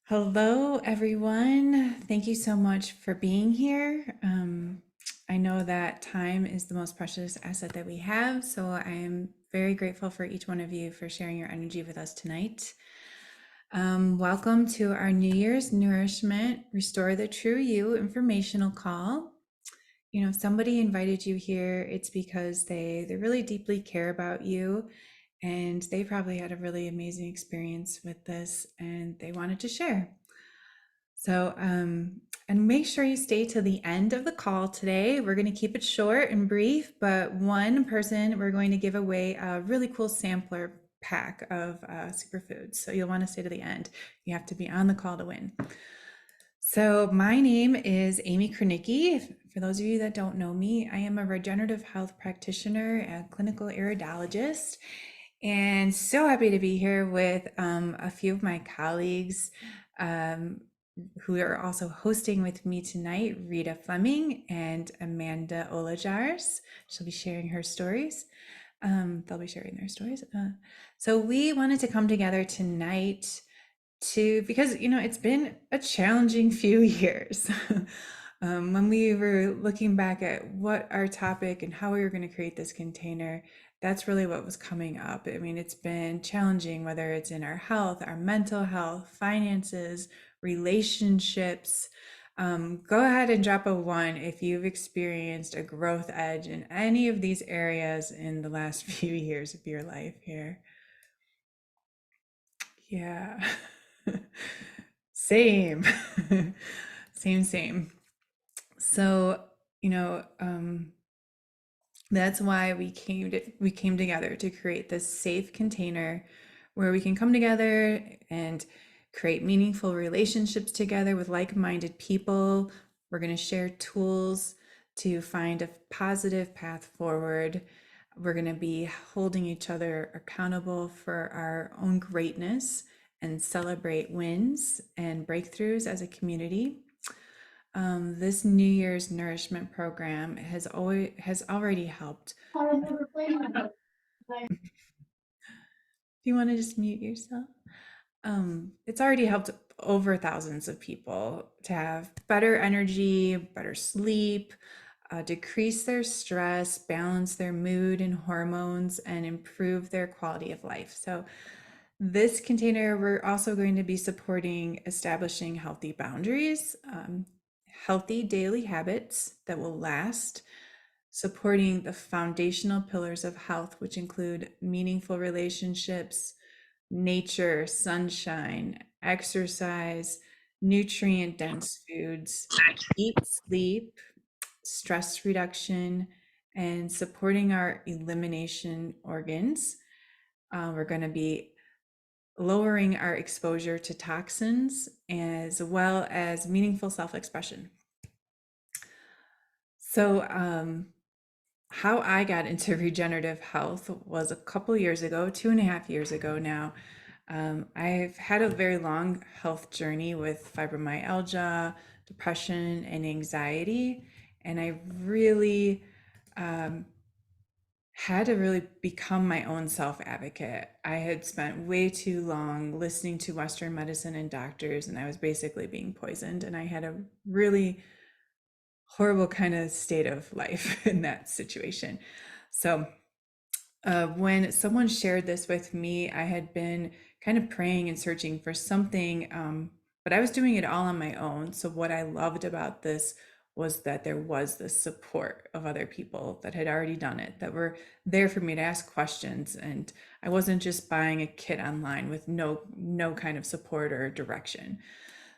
Hello, everyone. Thank you so much for being here. I know that time is the most precious asset that we have, so I am very grateful for each one of you for sharing your energy with us tonight. Welcome to our New Year's Nourishment Restore the True You informational call. If somebody invited you here, it's because they really deeply care about you and they probably had a really amazing experience with this and they wanted to share. And make sure you stay to the end of the call today. We're going to keep it short and brief, but one person, we're going to give away a really cool sampler pack of superfoods. So you'll want to stay to the end. You have to be on the call to win. So my name is Amy Kronicki. For those of you that don't know me, I am a regenerative health practitioner, a clinical iridologist, and so happy to be here with a few of my colleagues um, who are also hosting with me tonight, Rita Fleming and Amanda Olajars. She'll be sharing her stories. They'll be sharing their stories. So we wanted to come together tonight because it's been a challenging few years. When we were looking back at what our topic and how we were going to create this container, that's really what was coming up. I mean, it's been challenging, whether it's in our health, our mental health, finances, relationships. Go ahead and drop a one if you've experienced a growth edge in any of these areas in the last few years of your life here. Yeah. Same. Same. So, you know, that's why we came together to create this safe container where we can come together and create meaningful relationships together with like-minded people. We're going to share tools to find a positive path forward. We're going to be holding each other accountable for our own greatness and celebrate wins and breakthroughs as a community. This New Year's Nourishment program has already helped. If you want to just mute yourself, it's already helped over thousands of people to have better energy, better sleep, decrease their stress, balance their mood and hormones, and improve their quality of life. So, this container, we're also going to be supporting establishing healthy boundaries, healthy daily habits that will last, supporting the foundational pillars of health, which include meaningful relationships, nature, sunshine, exercise, nutrient dense foods, deep sleep, stress reduction, and supporting our elimination organs. We're going to be lowering our exposure to toxins as well as meaningful self expression. So, how I got into regenerative health was a couple years ago, 2.5 years ago now. I've had a very long health journey with fibromyalgia, depression, and anxiety. And I really had to really become my own self advocate. I had spent way too long listening to Western medicine and doctors, and I was basically being poisoned. And I had a really horrible kind of state of life in that situation. So, when someone shared this with me, I had been kind of praying and searching for something, but I was doing it all on my own. So, what I loved about this was that there was this support of other people that had already done it, that were there for me to ask questions, and I wasn't just buying a kit online with no kind of support or direction.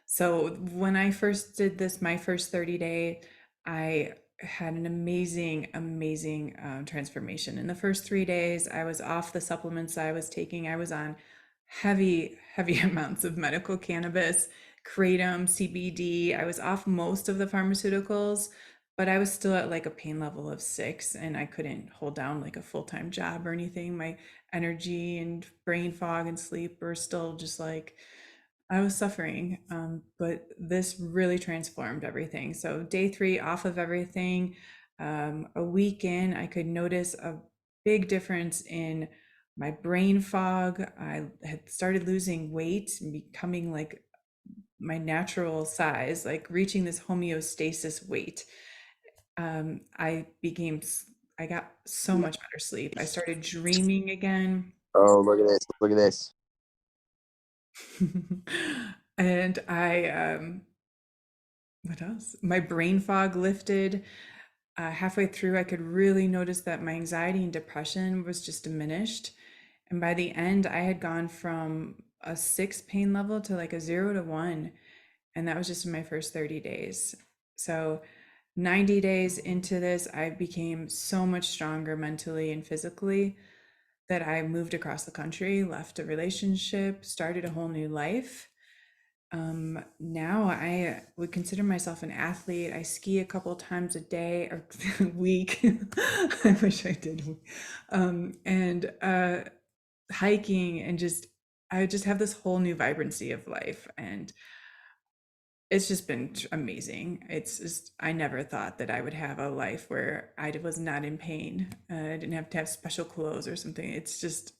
So when I first did this, my first 30-day, I had an amazing transformation. In the first 3 days, I was off the supplements I was taking. I was on heavy amounts of medical cannabis, kratom, CBD. I was off most of the pharmaceuticals, but I was still at like a pain level of 6, and I couldn't hold down like a full-time job or anything. My energy and brain fog and sleep were still just like I was suffering, but this really transformed everything. So day 3 off of everything, a week in, I could notice a big difference in my brain fog. I had started losing weight and becoming like my natural size, like reaching this homeostasis weight. I became, I got so much better sleep. I started dreaming again. Oh, look at this. Look at this. And what else? My brain fog lifted. Halfway through, I could really notice that my anxiety and depression was just diminished. And by the end, I had gone from a 6 pain level to like a 0 to 1. And that was just in my first 30 days. So 90 days into this, I became so much stronger mentally and physically that I moved across the country, left a relationship, started a whole new life. Now I would consider myself an athlete. I ski a couple times a day or a week. I wish I did. And hiking and just, I just have this whole new vibrancy of life. And it's just been amazing. It's just, I never thought that I would have a life where I was not in pain. I didn't have to have special clothes or something. It's just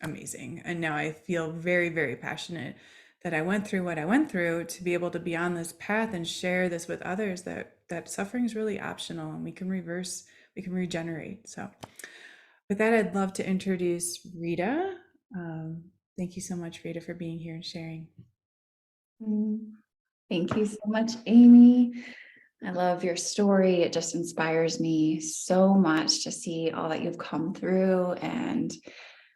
amazing. And now I feel very, very passionate that I went through what I went through to be able to be on this path and share this with others, that suffering is really optional and we can reverse, we can regenerate. So with that, I'd love to introduce Rita. Um, Thank you so much, Rita, for being here and sharing. Mm, Thank you so much, Amy. I love your story. It just inspires me so much to see all that you've come through and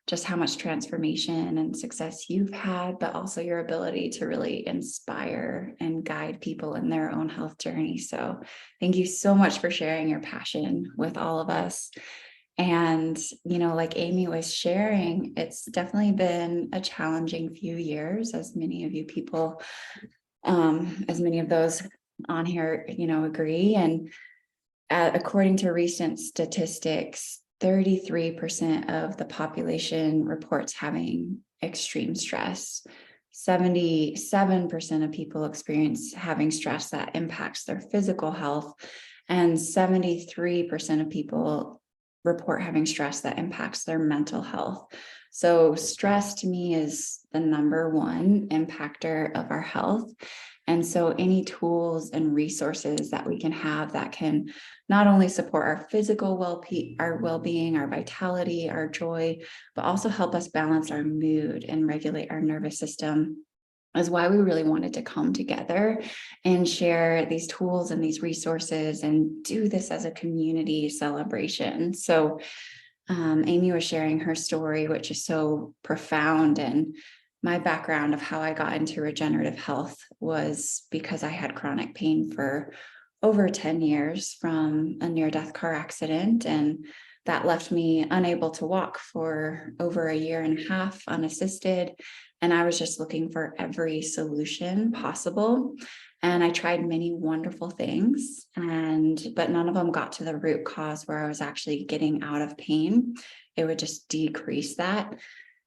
just how much transformation and success you've had, but also your ability to really inspire and guide people in their own health journey. So thank you so much for sharing your passion with all of us. And, like Amy was sharing, it's definitely been a challenging few years, as many of you people, as many of those on here, agree. And according to recent statistics, 33% of the population reports having extreme stress. 77% of people experience having stress that impacts their physical health, and 73% of people report having stress that impacts their mental health. So stress to me is the number one impactor of our health. And so any tools and resources that we can have that can not only support our physical our well-being, our vitality, our joy, but also help us balance our mood and regulate our nervous system is why we really wanted to come together and share these tools and these resources and do this as a community celebration. So Amy was sharing her story, which is so profound. And my background of how I got into regenerative health was because I had chronic pain for over 10 years from a near-death car accident. And that left me unable to walk for over a year and a half unassisted. And I was just looking for every solution possible. And I tried many wonderful things, but none of them got to the root cause where I was actually getting out of pain. It would just decrease that.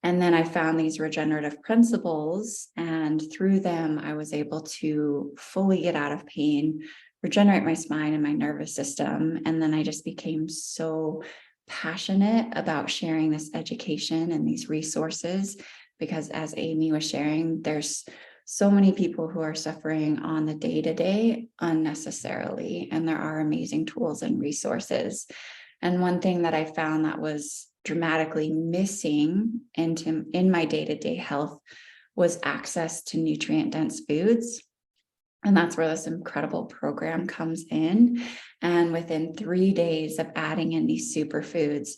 And then I found these regenerative principles, and through them, I was able to fully get out of pain, regenerate my spine and my nervous system. And then I just became so passionate about sharing this education and these resources, because as Amy was sharing, there's so many people who are suffering on the day-to-day unnecessarily, and there are amazing tools and resources. And one thing that I found that was dramatically missing in my day-to-day health was access to nutrient-dense foods. And that's where this incredible program comes in. And within 3 days of adding in these superfoods,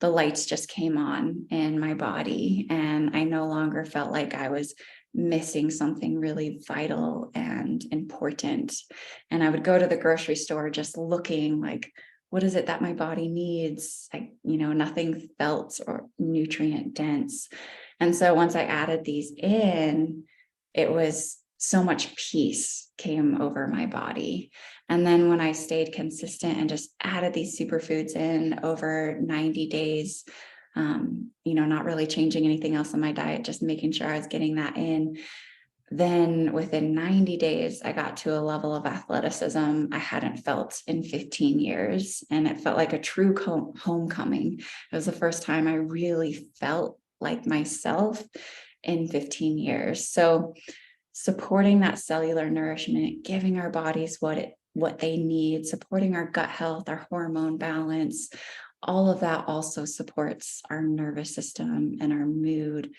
the lights just came on in my body. And I no longer felt like I was missing something really vital and important. And I would go to the grocery store just looking like, what is it that my body needs? Nothing felt or nutrient dense. And so once I added these in, it was so much peace came over my body. And then when I stayed consistent and just added these superfoods in over 90 days, not really changing anything else in my diet, just making sure I was getting that in. Then within 90 days, I got to a level of athleticism I hadn't felt in 15 years. And it felt like a true homecoming. It was the first time I really felt like myself in 15 years. So supporting that cellular nourishment, giving our bodies what they need, supporting our gut health, our hormone balance. All of that also supports our nervous system and our mood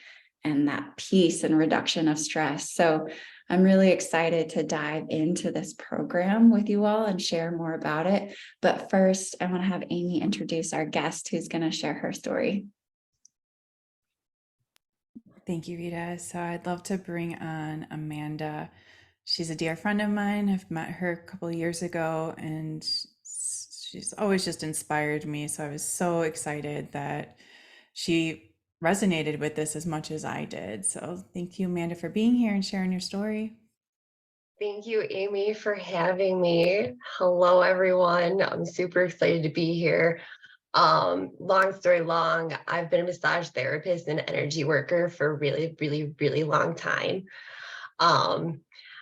and that peace and reduction of stress. So I'm really excited to dive into this program with you all and share more about it. But first, I want to have Amy introduce our guest who's going to share her story. Thank you, Rita. So I'd love to bring on Amanda. She's a dear friend of mine. I've met her a couple of years ago, and she's always just inspired me. So I was so excited that she resonated with this as much as I did. So thank you, Amanda, for being here and sharing your story. Thank you, Amy, for having me. Hello, everyone. I'm super excited to be here. Long story long, I've been a massage therapist and energy worker for a really long time. Um,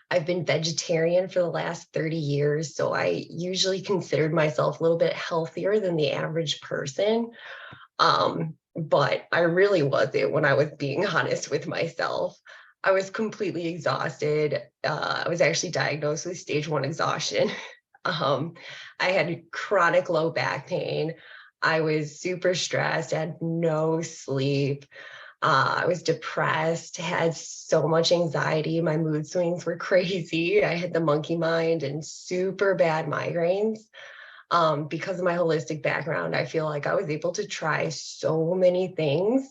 I've been vegetarian for the last 30 years, so I usually considered myself a little bit healthier than the average person. But I really wasn't when I was being honest with myself. I was completely exhausted. I was actually diagnosed with stage 1 exhaustion. I had chronic low back pain. I was super stressed, had no sleep. I was depressed, had so much anxiety. My mood swings were crazy. I had the monkey mind and super bad migraines. Because of my holistic background, I feel like I was able to try so many things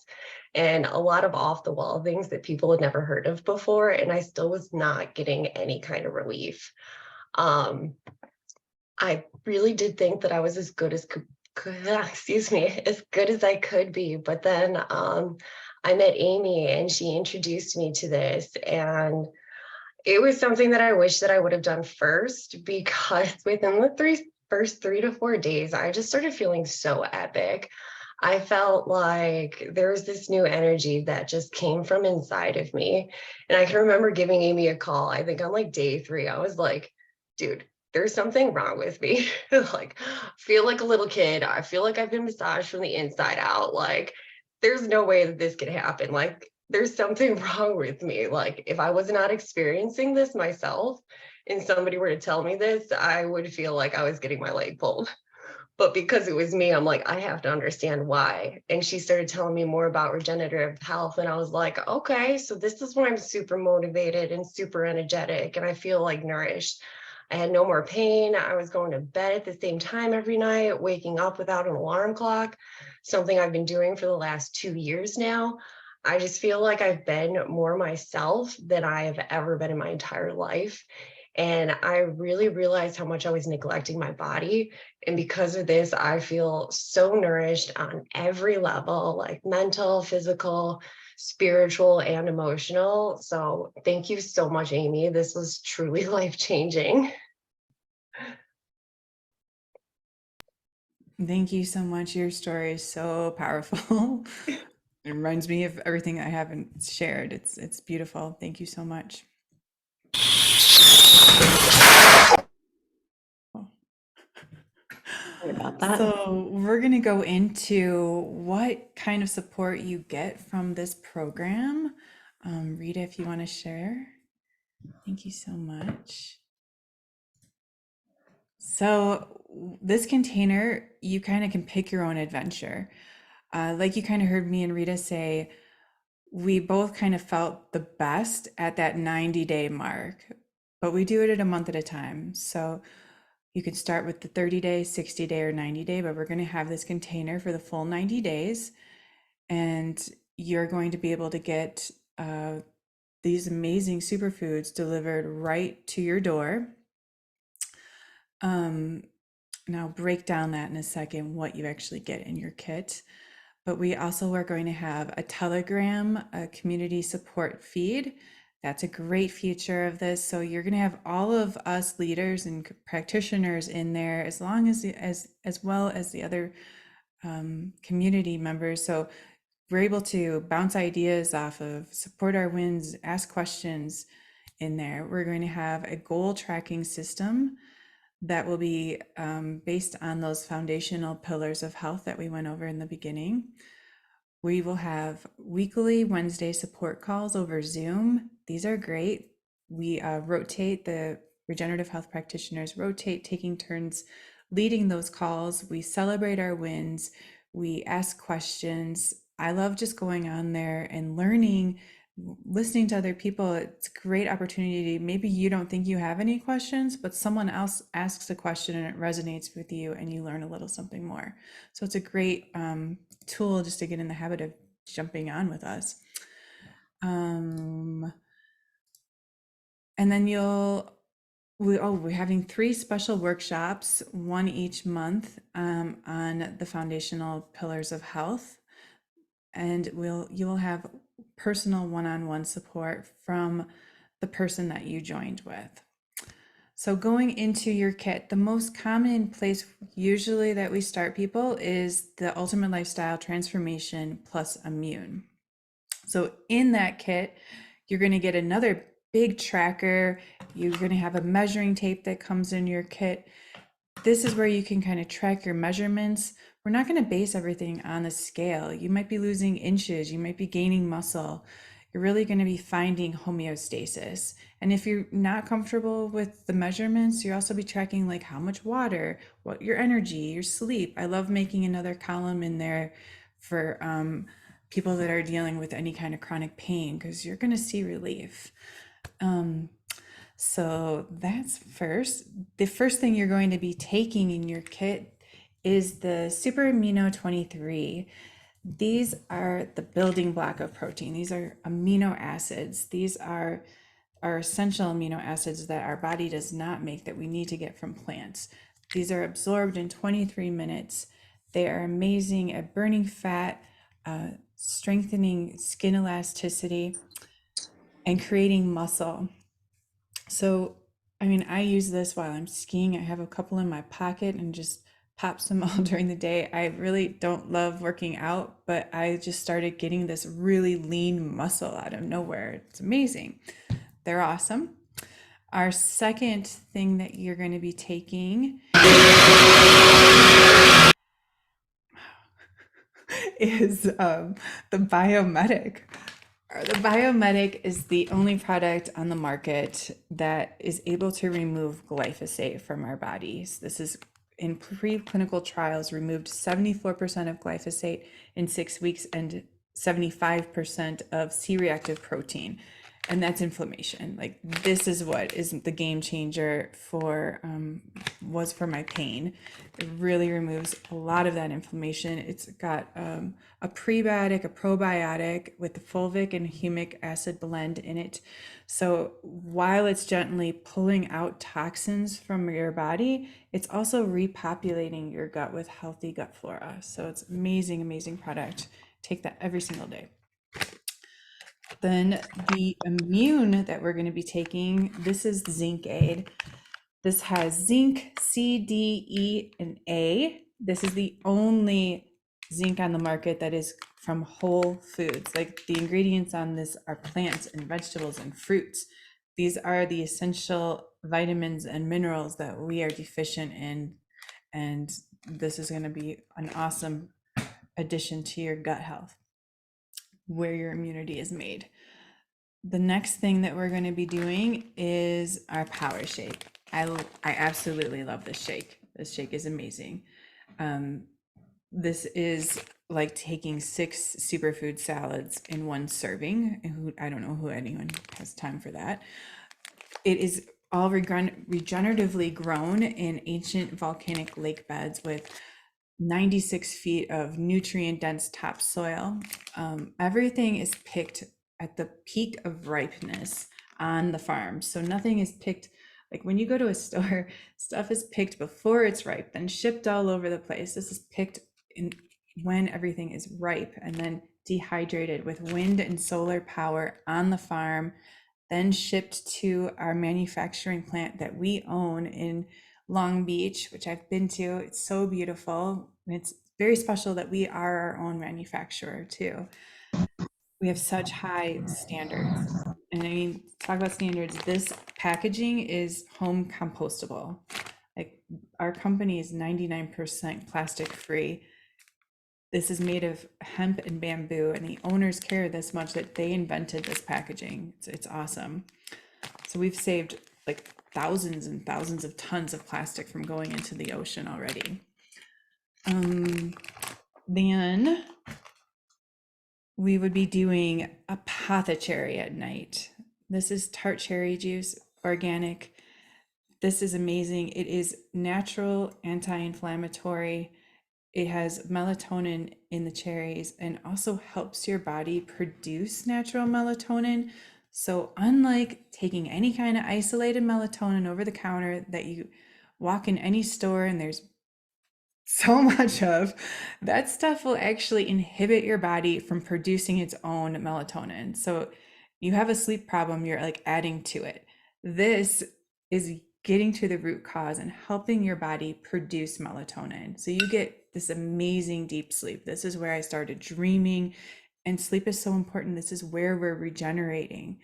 and a lot of off the wall things that people had never heard of before. And I still was not getting any kind of relief. Um, I really did think that I was as good as excuse me, as good as I could be. But then I met Amy and she introduced me to this, and it was something that I wish that I would have done first, because within the first 3 to 4 days, I just started feeling so epic. I felt like there was this new energy that just came from inside of me. And I can remember giving Amy a call, I think on like day 3, I was like, dude, there's something wrong with me. Like, feel like a little kid. I feel like I've been massaged from the inside out. Like, there's no way that this could happen. Like, there's something wrong with me. Like, if I was not experiencing this myself and somebody were to tell me this, I would feel like I was getting my leg pulled. But because it was me, I'm like, I have to understand why. And she started telling me more about regenerative health. And I was like, okay, so this is when I'm super motivated and super energetic and I feel like nourished. I had no more pain. I was going to bed at the same time every night, waking up without an alarm clock, something I've been doing for the last 2 years now. I just feel like I've been more myself than I have ever been in my entire life. And I really realized how much I was neglecting my body. And because of this, I feel so nourished on every level, like mental, physical, spiritual, and emotional. So thank you so much, Amy. This was truly life-changing. Thank you so much. Your story is so powerful. It reminds me of everything I haven't shared. It's beautiful. Thank you so much. Sorry about that. So we're going to go into what kind of support you get from this program. Rita, if you want to share. Thank you so much. So this container, you kind of can pick your own adventure. Like you kind of heard me and Rita say, we both kind of felt the best at that 90-day mark, but we do it at a month at a time. So you can start with the 30-day, 60-day, or 90-day, but we're going to have this container for the full 90 days. And you're going to be able to get these amazing superfoods delivered right to your door. And I'll break down that in a second, what you actually get in your kit. But we also are going to have a Telegram, a community support feed. That's a great feature of this. So you're going to have all of us leaders and practitioners in there, as long as well as the other community members. So we're able to bounce ideas off of, support our wins, ask questions in there. We're going to have a goal tracking system that will be based on those foundational pillars of health that we went over in the beginning. We will have weekly Wednesday support calls over Zoom. These are great. we rotate, the regenerative health practitioners rotate, taking turns leading those calls. We celebrate our wins. We ask questions. I love just going on there and learning, listening to other people. It's a great opportunity. Maybe you don't think you have any questions, but someone else asks a question and it resonates with you and you learn a little something more. So it's a great tool just to get in the habit of jumping on with us. And then we're having 3 special workshops, one each month, on the foundational pillars of health. And you will have personal one-on-one support from the person that you joined with. So going into your kit, the most common place usually that we start people is the Ultimate Lifestyle Transformation plus Immune. So in that kit, you're going to get another big tracker. You're going to have a measuring tape that comes in your kit. This is where you can kind of track your measurements. We're not going to base everything on the scale. You might be losing inches, you might be gaining muscle. You're really going to be finding homeostasis. And if you're not comfortable with the measurements, you'll also be tracking like how much water, what your energy, your sleep. I love making another column in there for people that are dealing with any kind of chronic pain, because you're going to see relief. So that's first. The first thing you're going to be taking in your kit is the Super Amino 23. These are the building block of protein. These are amino acids. These are essential amino acids that our body does not make, that we need to get from plants. These are absorbed in 23 minutes. They are amazing at burning fat, strengthening skin elasticity, and creating muscle. So, I mean, I use this while I'm skiing. I have a couple in my pocket and just pops them all during the day. I really don't love working out, but I just started getting this really lean muscle out of nowhere. It's amazing. They're awesome. Our second thing that you're going to be taking is the Biomedic. The Biomedic is the only product on the market that is able to remove glyphosate from our bodies. This is, in preclinical trials, removed 74% of glyphosate in 6 weeks and 75% of C-reactive protein. And that's inflammation. Like, this is what is the game changer was for my pain. It really removes a lot of that inflammation. It's got a prebiotic, a probiotic with the fulvic and humic acid blend in it. So while it's gently pulling out toxins from your body, it's also repopulating your gut with healthy gut flora. So it's amazing, amazing product. Take that every single day. Then the immune that we're going to be taking, this is Zinc Aid. This has zinc, C, D, E, and A. This is the only zinc on the market that is from whole foods. Like, the ingredients on this are plants and vegetables and fruits. These are the essential vitamins and minerals that we are deficient in. And this is going to be an awesome addition to your gut health, where your immunity is made. The next thing that we're going to be doing is our power shake. I absolutely love this shake. This shake is amazing. This is like taking 6 superfood salads in one serving. I don't know who anyone has time for that. It is all regeneratively grown in ancient volcanic lake beds with 96 feet of nutrient-dense topsoil. Everything is picked at the peak of ripeness on the farm. So nothing is picked, like when you go to a store, stuff is picked before it's ripe, then shipped all over the place. This is picked when everything is ripe and then dehydrated with wind and solar power on the farm, then shipped to our manufacturing plant that we own in Long Beach, which I've been to. It's so beautiful. And it's very special that we are our own manufacturer too. We have such high standards. And I mean, talk about standards. This packaging is home compostable. Like, our company is 99% plastic free. This is made of hemp and bamboo, and the owners care this much that they invented this packaging. It's awesome. So we've saved like thousands and thousands of tons of plastic from going into the ocean already. Then we would be doing apothecary at night. This is tart cherry juice, organic. This is amazing. It is natural, anti-inflammatory. It has melatonin in the cherries and also helps your body produce natural melatonin. So unlike taking any kind of isolated melatonin over the counter that you walk in any store and there's so much of, that stuff will actually inhibit your body from producing its own melatonin. So you have a sleep problem, you're like adding to it. This is getting to the root cause and helping your body produce melatonin. So you get this amazing deep sleep. This is where I started dreaming, and sleep is so important. This is where we're regenerating.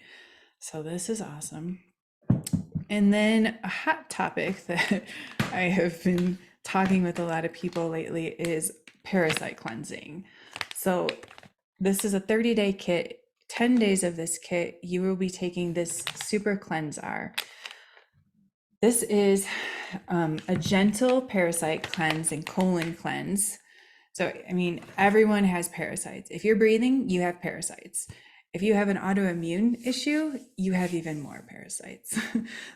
So this is awesome. And then a hot topic that I have been talking with a lot of people lately is parasite cleansing. So this is a 30-day kit. 10 days of this kit, you will be taking this super cleanser. This is a gentle parasite cleanse and colon cleanse. So, I mean, everyone has parasites. If you're breathing, you have parasites. If you have an autoimmune issue, you have even more parasites.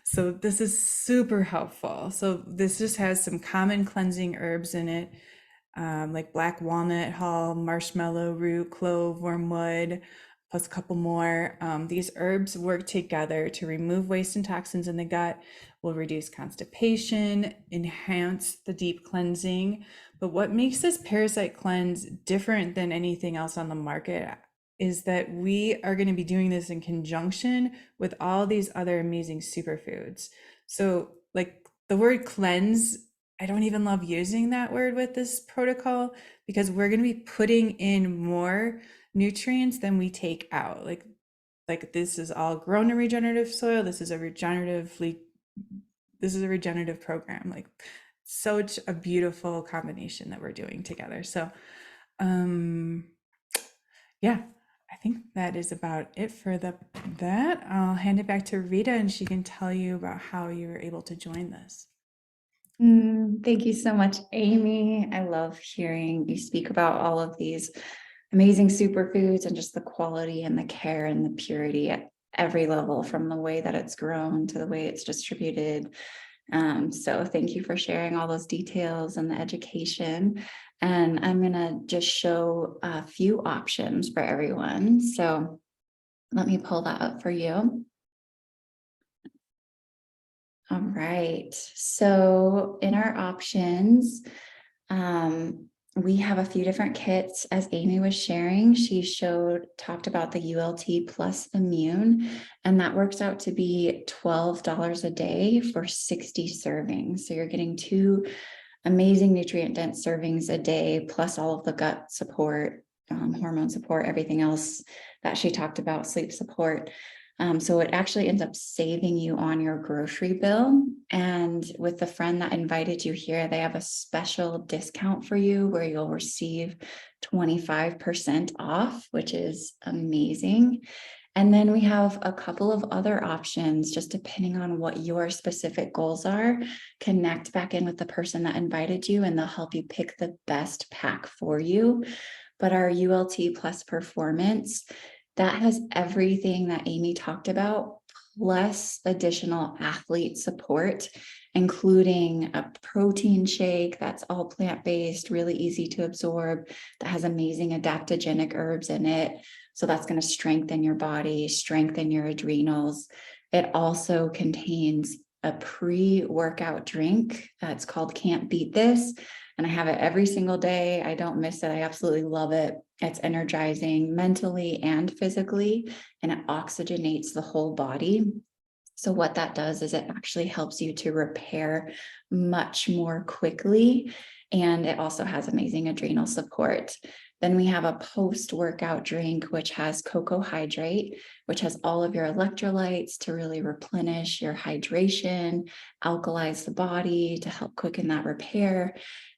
So this is super helpful. So this just has some common cleansing herbs in it, like black walnut hull, marshmallow root, clove, wormwood, plus a couple more. These herbs work together to remove waste and toxins in the gut, will reduce constipation, enhance the deep cleansing. But what makes this parasite cleanse different than anything else on the market is that we are going to be doing this in conjunction with all these other amazing superfoods. So like the word cleanse, I don't even love using that word with this protocol because we're going to be putting in more nutrients than we take out. Like this is all grown in regenerative soil. This is a regenerative program. Like such a beautiful combination that we're doing together. So yeah, I think that is about it for that. I'll hand it back to Rita and she can tell you about how you were able to join this. Thank you so much, Amy. I love hearing you speak about all of these amazing superfoods and just the quality and the care and the purity at every level, from the way that it's grown to the way it's distributed. So thank you for sharing all those details and the education. And I'm going to just show a few options for everyone. So let me pull that up for you. All right. So in our options, we have a few different kits. As Amy was sharing, she talked about the ULT plus immune, and that works out to be $12 a day for 60 servings. So you're getting 2 amazing nutrient dense servings a day, plus all of the gut support, hormone support, everything else that she talked about, sleep support. So it actually ends up saving you on your grocery bill. And with the friend that invited you here, they have a special discount for you where you'll receive 25% off, which is amazing. And then we have a couple of other options, just depending on what your specific goals are. Connect back in with the person that invited you and they'll help you pick the best pack for you. But our ULT plus performance, that has everything that Amy talked about, plus additional athlete support, including a protein shake that's all plant-based, really easy to absorb, that has amazing adaptogenic herbs in it. So that's going to strengthen your body, strengthen your adrenals. It also contains a pre-workout drink. It's called Can't Beat This. And I have it every single day. I don't miss it. I absolutely love it. It's energizing mentally and physically, and it oxygenates the whole body. So what that does is it actually helps you to repair much more quickly. And it also has amazing adrenal support. Then we have a post-workout drink, which has cocoa hydrate, which has all of your electrolytes to really replenish your hydration, alkalize the body to help quicken that repair.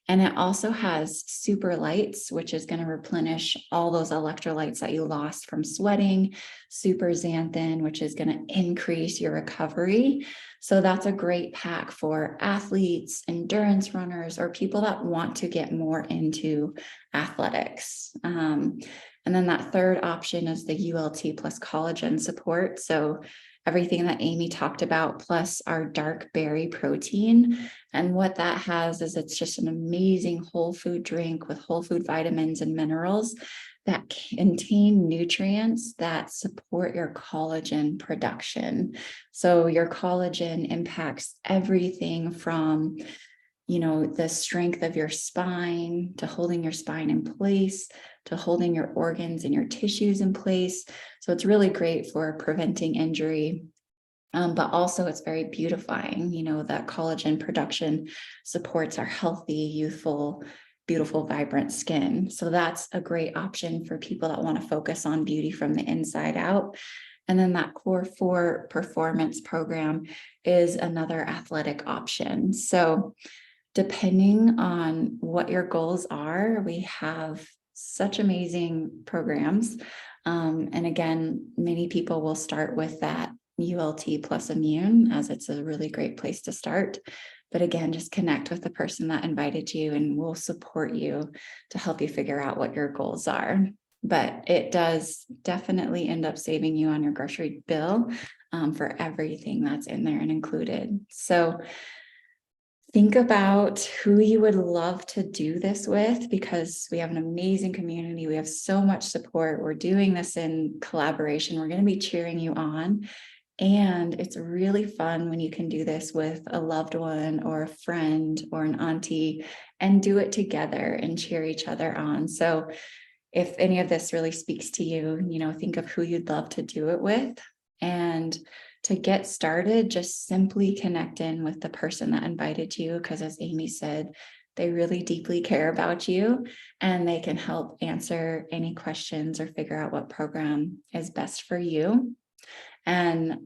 And it also has super lights, which is going to replenish all those electrolytes that you lost from sweating, super xanthan, which is going to increase your recovery. So that's a great pack for athletes, endurance runners, or people that want to get more into athletics. And then that third option is the ULT plus collagen support. So everything that Amy talked about, plus our dark berry protein. And what that has is it's just an amazing whole food drink with whole food vitamins and minerals that contain nutrients that support your collagen production. So your collagen impacts everything from, you know, the strength of your spine to holding your spine in place, to holding your organs and your tissues in place. So it's really great for preventing injury. But also it's very beautifying, you know, that collagen production supports our healthy, youthful, beautiful, vibrant skin. So that's a great option for people that want to focus on beauty from the inside out. And then that Core 4 performance program is another athletic option. So depending on what your goals are, we have such amazing programs. And again, many people will start with that ULT plus immune, as it's a really great place to start. But again, just connect with the person that invited you and we'll support you to help you figure out what your goals are. But it does definitely end up saving you on your grocery bill for everything that's in there and included. So think about who you would love to do this with, because we have an amazing community. We have so much support. We're doing this in collaboration. We're going to be cheering you on. And it's really fun when you can do this with a loved one or a friend or an auntie and do it together and cheer each other on. So if any of this really speaks to you, you know, think of who you'd love to do it with. And to get started, just simply connect in with the person that invited you, because as Amy said, they really deeply care about you and they can help answer any questions or figure out what program is best for you. And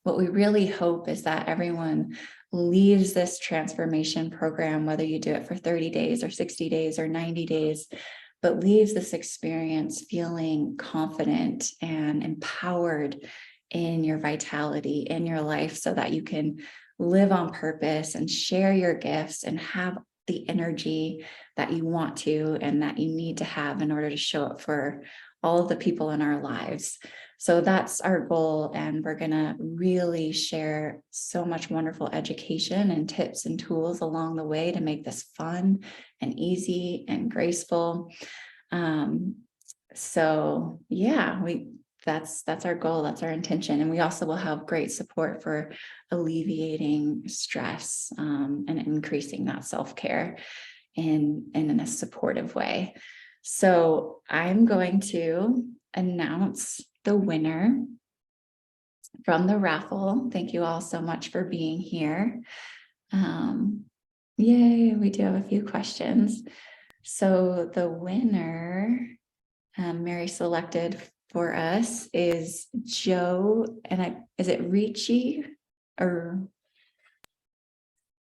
what we really hope is that everyone leaves this transformation program, whether you do it for 30 days or 60 days or 90 days, but leaves this experience feeling confident and empowered in your vitality, in your life, so that you can live on purpose and share your gifts and have the energy that you want to and that you need to have in order to show up for all of the people in our lives. So that's our goal. And we're going to really share so much wonderful education and tips and tools along the way to make this fun and easy and graceful. So yeah, that's our goal. That's our intention. And we also will have great support for alleviating stress and increasing that self-care in a supportive way. So I'm going to announce the winner from the raffle. Thank you all so much for being here. Yay, we do have a few questions. So the winner, Mary selected for us is Joe, and is it Ricci or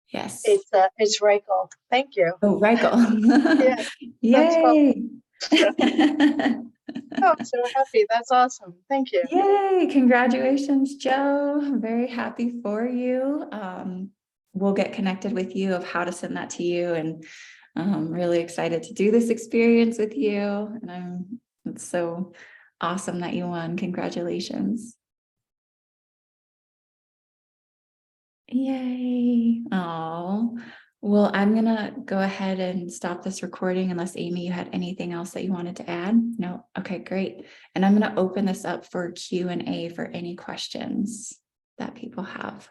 yes? It's Reichel. Thank you. Oh, Reichel. Yeah, Yay. Oh, I'm so happy. That's awesome. Thank you. Yay. Congratulations, Joe. I'm very happy for you. We'll get connected with you of how to send that to you. And I'm really excited to do this experience with you. And it's so awesome that you won. Congratulations. Yay. Oh, well, I'm going to go ahead and stop this recording unless Amy, you had anything else that you wanted to add? No. Okay, great. And I'm going to open this up for Q&A for any questions that people have.